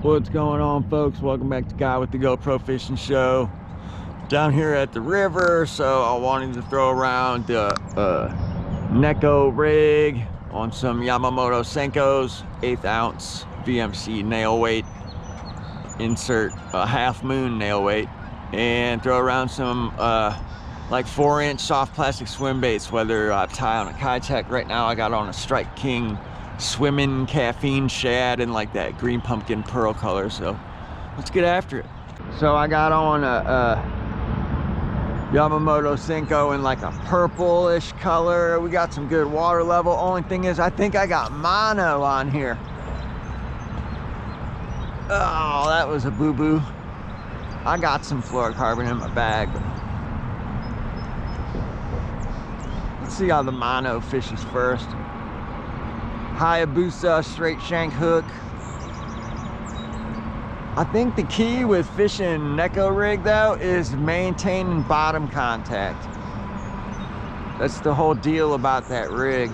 What's going on, folks? Welcome back to Guy with the GoPro Fishing Show. Down here at the river, so I wanted to throw around the Neko rig on some Yamamoto Senkos, 1/8 ounce VMC nail weight. Insert a half moon nail weight, and throw around some like 4-inch soft plastic swim baits, whether I tie on a Kitech. Right now I got on a Strike King swimming caffeine shad in like that green pumpkin pearl color, so let's get after it. So I got on a Yamamoto Senko in like a purplish color. We got some good water level. Only thing is, I think I got mono on here. Oh, that was a boo-boo. I got some fluorocarbon in my bag, but let's see how the mono fishes first. Hayabusa straight shank hook. I think the key with fishing Neko rig though is maintaining bottom contact. That's the whole deal about that rig.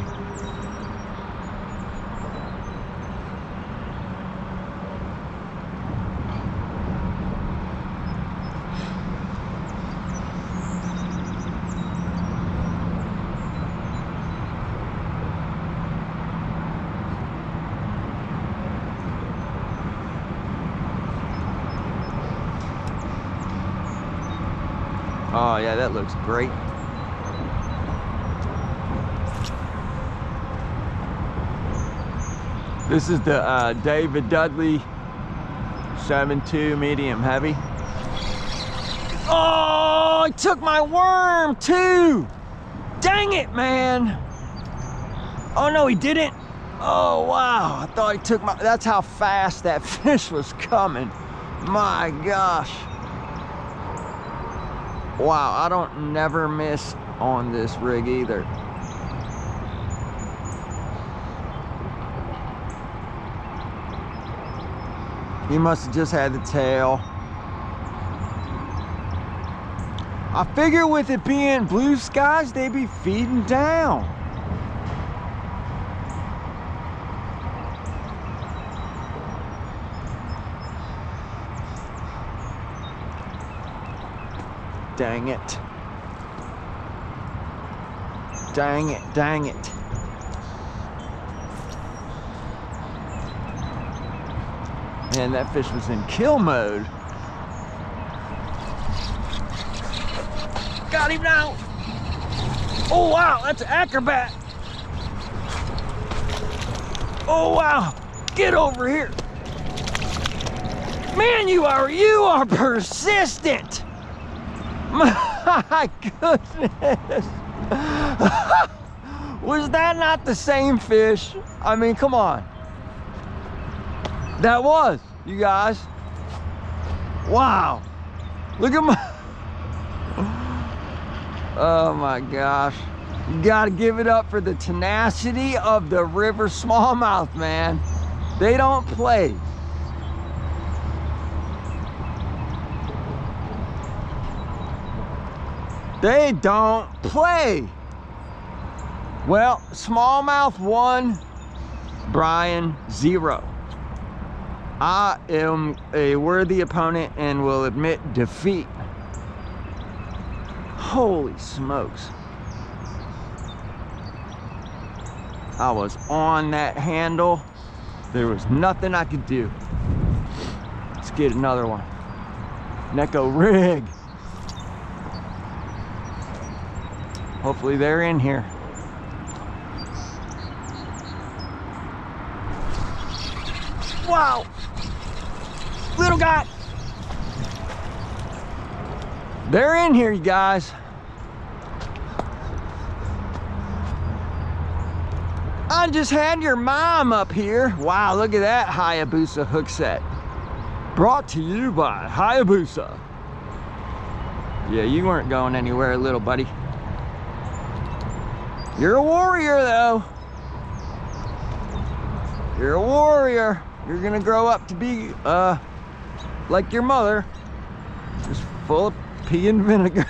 Oh yeah, that looks great. This is the David Dudley 7.2 medium heavy. Oh, I took my worm too. Dang it, man. Oh no, he didn't. Oh wow, I thought he took my, that's how fast that fish was coming. My gosh. Wow, I don't never miss on this rig either. He must have just had the tail. I figure with it being blue skies, they be feeding down. Dang it. Dang it, dang it. Man, that fish was in kill mode. Got him now. Oh wow, that's an acrobat. Oh wow, get over here. Man, you are persistent. My goodness. Was that not the same fish? I mean, come on. That was, you guys. Wow. Look at my... Oh my gosh. You gotta give it up for the tenacity of the river smallmouth, man. They don't play. They don't play. Well, smallmouth 1, Brian 0. I am a worthy opponent and will admit defeat. Holy smokes. I was on that handle. There was nothing I could do. Let's get another one. Neko rig. Hopefully they're in here. Wow! Little guy! They're in here, you guys. I just had your mom up here. Wow, look at that Hayabusa hook set. Brought to you by Hayabusa. Yeah, you weren't going anywhere, little buddy. You're a warrior, though. You're a warrior. You're gonna grow up to be like your mother, just full of pea and vinegar.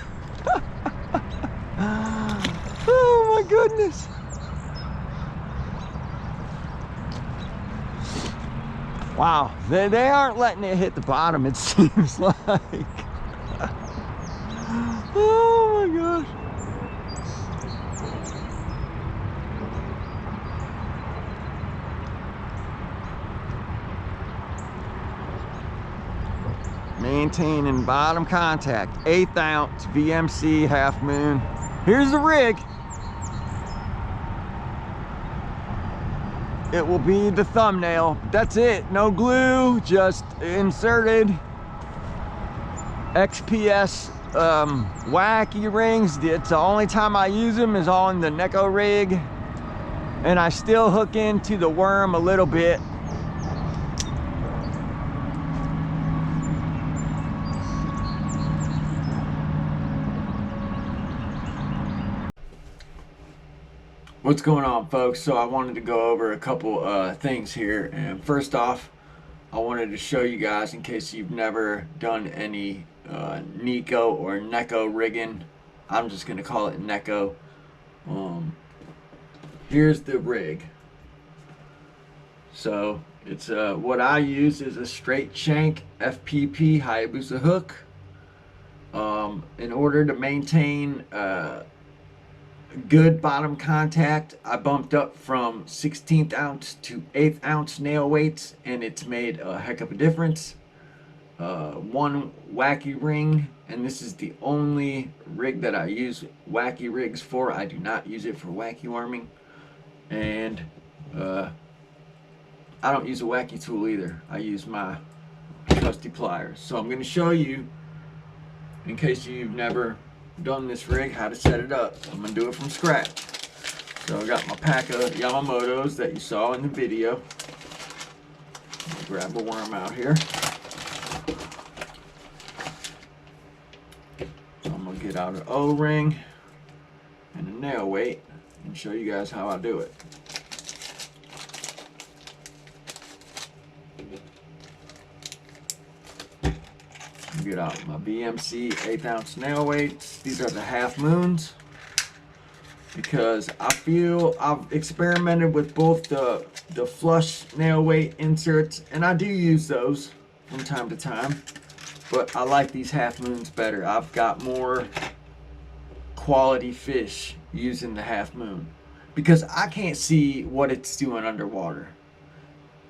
Oh my goodness. Wow, they aren't letting it hit the bottom, it seems like. Oh my gosh. Maintaining bottom contact, 1/8 ounce VMC half moon. Here's the rig. It will be the thumbnail. That's it, no glue, just inserted XPS wacky rings. It's the only time I use them is on the Neko rig, and I still hook into the worm a little bit. What's going on, folks? So I wanted to go over a couple things here, and first off, I wanted to show you guys, in case you've never done any Neko or Neko rigging. I'm just gonna call it Neko. Here's the rig. So it's what I use is a straight shank FPP Hayabusa hook. In order to maintain good bottom contact, I bumped up from 16th ounce to 1/8 ounce nail weights, and it's made a heck of a difference. One wacky ring, and this is the only rig that I use wacky rigs for. I do not use it for wacky worming, and I don't use a wacky tool either. I use my trusty pliers. So I'm going to show you, in case you've never done this rig, how to set it up. I'm gonna do it from scratch. So I got my pack of Yamamotos that you saw in the video. Grab a worm out here. So I'm gonna get out an O-ring and a nail weight and show you guys how I do it. Get out my BMC 1/8 ounce nail weights. These are the half moons, because I feel I've experimented with both the flush nail weight inserts, and I do use those from time to time, but I like these half moons better. I've got more quality fish using the half moon, because I can't see what it's doing underwater,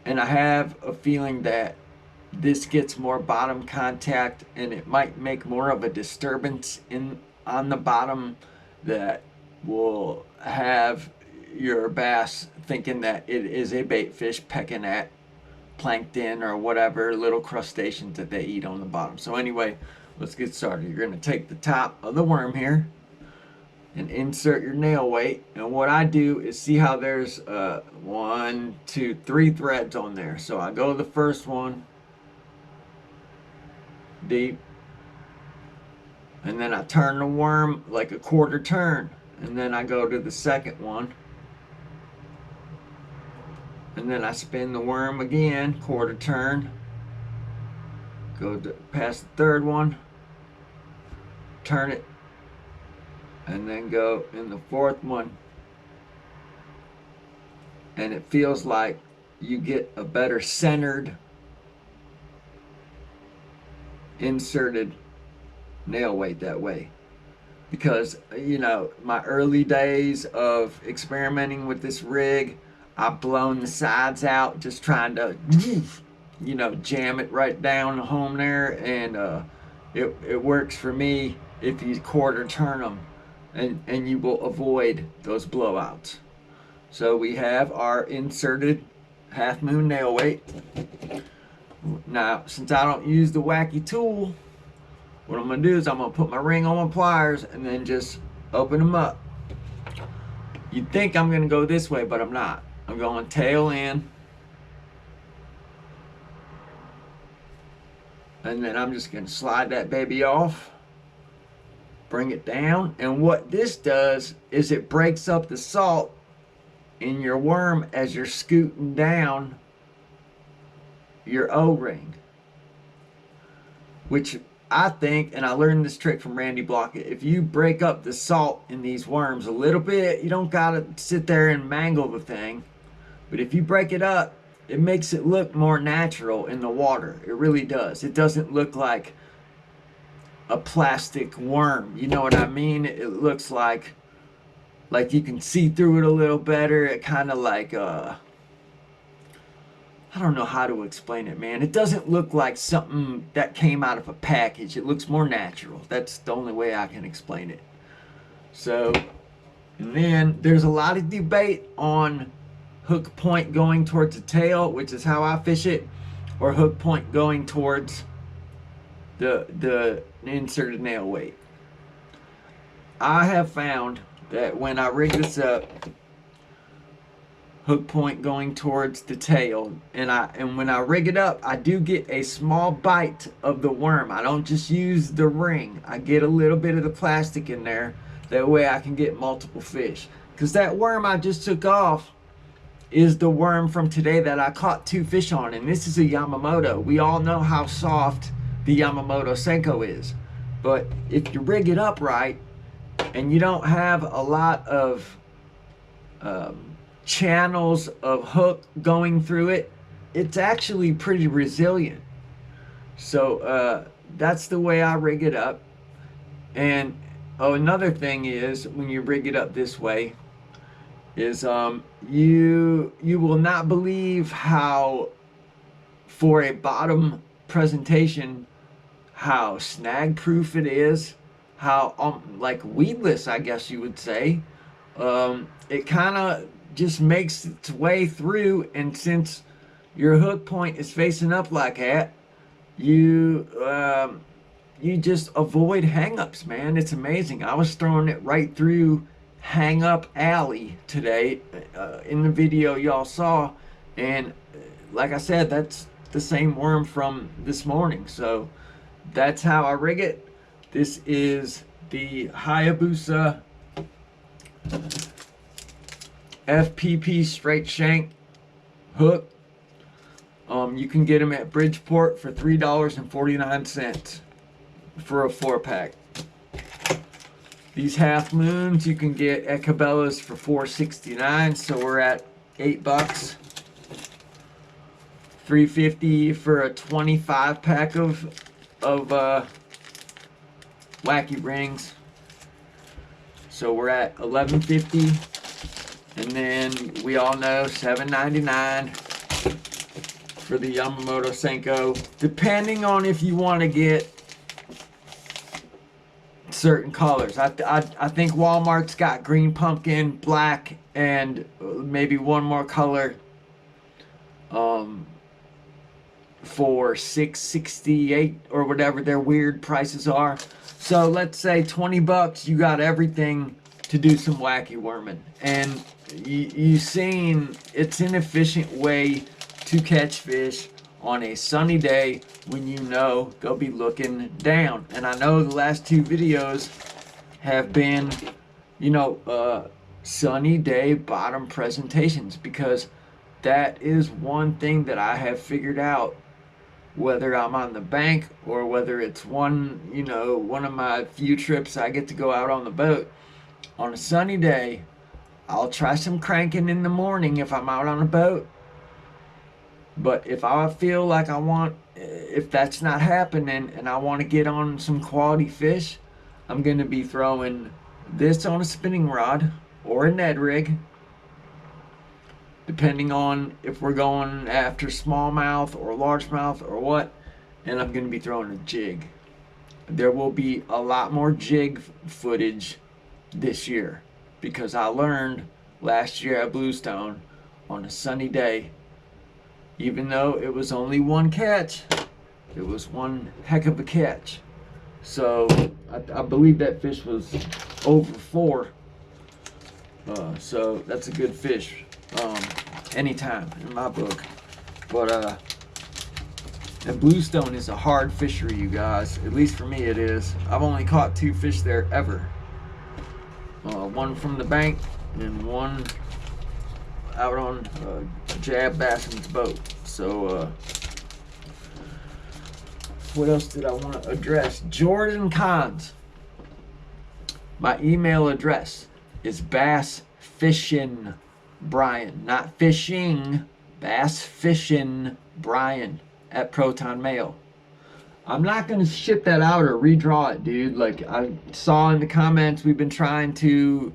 and I have a feeling that this gets more bottom contact, and it might make more of a disturbance on the bottom that will have your bass thinking that it is a bait fish pecking at plankton or whatever little crustaceans that they eat on the bottom. So anyway, let's get started. You're going to take the top of the worm here and insert your nail weight, and what I do is, see how there's 1, 2, 3 threads on there. So I go to the first one deep, and then I turn the worm like a quarter turn, and then I go to the second one, and then I spin the worm again, quarter turn, go to past the third one, turn it, and then go in the fourth one, and it feels like you get a better centered inserted nail weight that way. Because, you know, my early days of experimenting with this rig, I've blown the sides out just trying to, you know, jam it right down home there, and it works for me if you quarter turn them, and you will avoid those blowouts. So we have our inserted half moon nail weight. Now, since I don't use the wacky tool, what I'm going to do is I'm going to put my ring on my pliers and then just open them up. You'd think I'm going to go this way, but I'm not. I'm going tail in, and then I'm just going to slide that baby off, bring it down, and what this does is it breaks up the salt in your worm as you're scooting down your O-ring, which I think, and I learned this trick from Randy Blockett, if you break up the salt in these worms a little bit, you don't gotta sit there and mangle the thing, but if you break it up, it makes it look more natural in the water. It really does. It doesn't look like a plastic worm. You know what I mean? It looks like you can see through it a little better. It kind of like I don't know how to explain it, man. It doesn't look like something that came out of a package. It looks more natural. That's the only way I can explain it. So, and then there's a lot of debate on hook point going towards the tail, which is how I fish it, or hook point going towards the inserted nail weight. I have found that when I rig this up, hook point going towards the tail, and when I rig it up, I do get a small bite of the worm. I don't just use the ring. I get a little bit of the plastic in there. That way I can get multiple fish. Because that worm I just took off is the worm from today that I caught 2 fish on, and this is a Yamamoto. We all know how soft the Yamamoto Senko is. But if you rig it up right, and you don't have a lot of channels of hook going through it, it's actually pretty resilient. So that's the way I rig it up. And another thing is, when you rig it up this way, is you will not believe how, for a bottom presentation, how snag proof it is, how like weedless, I guess you would say. It kind of just makes its way through, and since your hook point is facing up like that, you just avoid hang-ups, man. It's amazing. I was throwing it right through hang-up alley today in the video y'all saw, and like I said, that's the same worm from this morning. So that's how I rig it. This is the Hayabusa FPP straight shank hook. You can get them at Bridgeport for $3.49 for a 4-pack. These half moons you can get at Cabela's for $4.69, so we're at $8. $3.50 for a 25-pack of wacky rings, so we're at $11.50. And then we all know $7.99 for the Yamamoto Senko, depending on if you want to get certain colors. I think Walmart's got green pumpkin, black, and maybe one more color for $6.68 or whatever their weird prices are. So let's say $20, you got everything to do some wacky worming. And you've seen it's an efficient way to catch fish on a sunny day when you know they'll be looking down. And I know the last 2 videos have been, you know, sunny day bottom presentations, because that is one thing that I have figured out, whether I'm on the bank or whether it's one of my few trips I get to go out on the boat. On a sunny day, I'll try some cranking in the morning if I'm out on a boat. But if I feel like if that's not happening and I want to get on some quality fish, I'm going to be throwing this on a spinning rod or a Ned rig, depending on if we're going after smallmouth or largemouth or what, and I'm going to be throwing a jig. There will be a lot more jig footage this year, because I learned last year at Bluestone, on a sunny day, even though it was only one catch, it was one heck of a catch. So I believe that fish was over 4, so that's a good fish anytime in my book. But and Bluestone is a hard fishery, you guys. At least for me it is. I've only caught 2 fish there ever. One from the bank and one out on Jab Basson's boat. So what else did I want to address? Jordan Kons. My email address is bassfishinbrian, not fishing, Bass Fishing Brian at Proton Mail. I'm not going to ship that out or redraw it, dude. Like, I saw in the comments, we've been trying to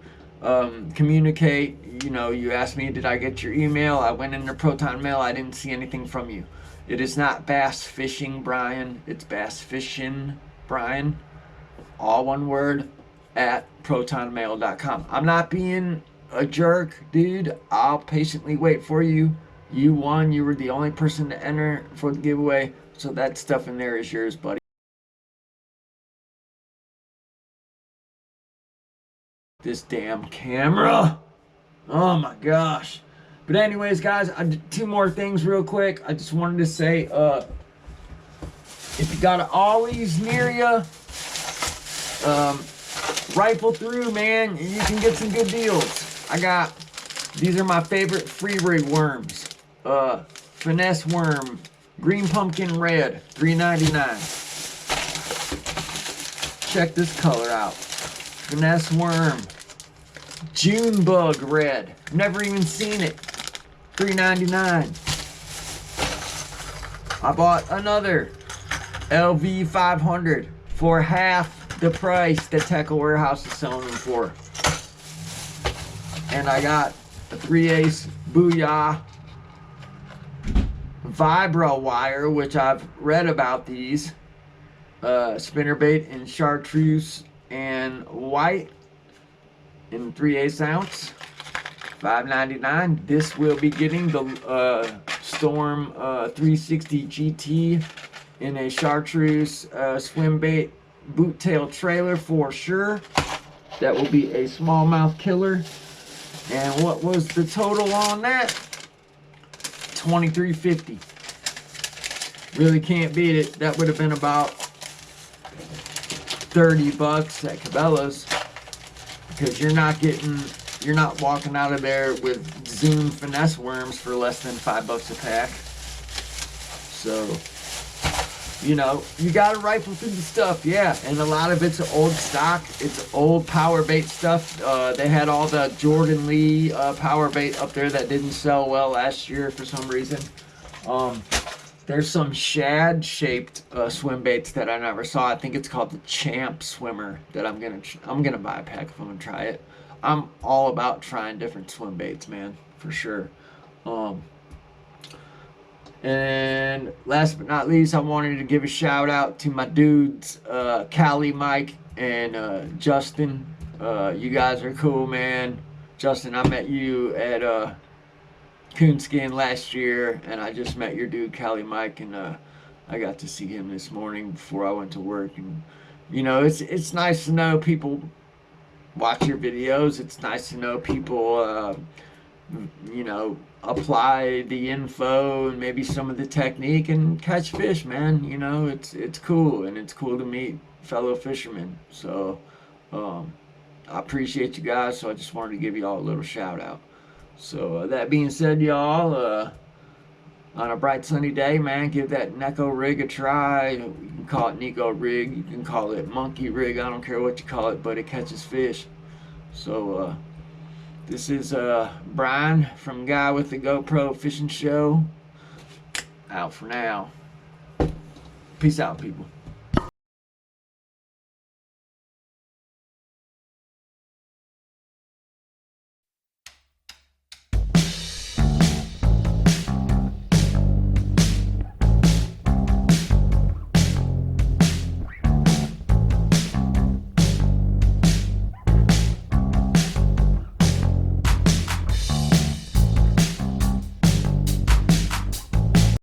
communicate. You know, you asked me, did I get your email? I went into Proton Mail. I didn't see anything from you. It is not Bass Fishing Brian. It's Bass Fishing Brian. All one word, at protonmail.com. I'm not being a jerk, dude. I'll patiently wait for you. You won. You were the only person to enter for the giveaway. So that stuff in there is yours, buddy. This damn camera. Oh my gosh. But anyways, guys, I did two more things real quick. I just wanted to say, if you got an ollies near you, rifle through, man. You can get some good deals. These are my favorite free rig worms. Finesse worm, green pumpkin red, $3.99. Check this color out. Finesse worm, June bug red. Never even seen it. $3.99. I bought another LV 500 for half the price that Tackle Warehouse is selling them for. And I got a 3/8 Booyah Vibro wire, which I've read about these. Spinnerbait in chartreuse and white in 3/8 ounce. $5.99. This will be getting the Storm 360 GT in a chartreuse swim bait boot tail trailer for sure. That will be a smallmouth killer. And what was the total on that? $23.50. Really can't beat it. That would have been about $30 at Cabela's, because you're not walking out of there with Zoom finesse worms for less than $5 a pack. So, you know, you gotta rifle through the stuff, yeah. And a lot of it's old stock. It's old power bait stuff. They had all the Jordan Lee power bait up there that didn't sell well last year for some reason. There's some shad shaped swim baits that I never saw. I think it's called the Champ Swimmer that I'm gonna buy a pack if I'm gonna try it. I'm all about trying different swim baits, man, for sure. And last but not least, I wanted to give a shout out to my dudes, Callie, Mike, and Justin. You guys are cool, man. Justin, I met you at Coonskin last year, and I just met your dude, Callie, Mike, and I got to see him this morning before I went to work. And you know, it's nice to know people watch your videos. It's nice to know people, you know, apply the info and maybe some of the technique and catch fish, man. You know, it's cool, and it's cool to meet fellow fishermen. So I appreciate you guys, so I just wanted to give you all a little shout out. So that being said, y'all, on a bright sunny day, man, give that Neko rig a try. You can call it Neko rig, you can call it monkey rig, I don't care what you call it, but it catches fish. So this is Brian from Guy with the GoPro Fishing Show. Out for now. Peace out, people.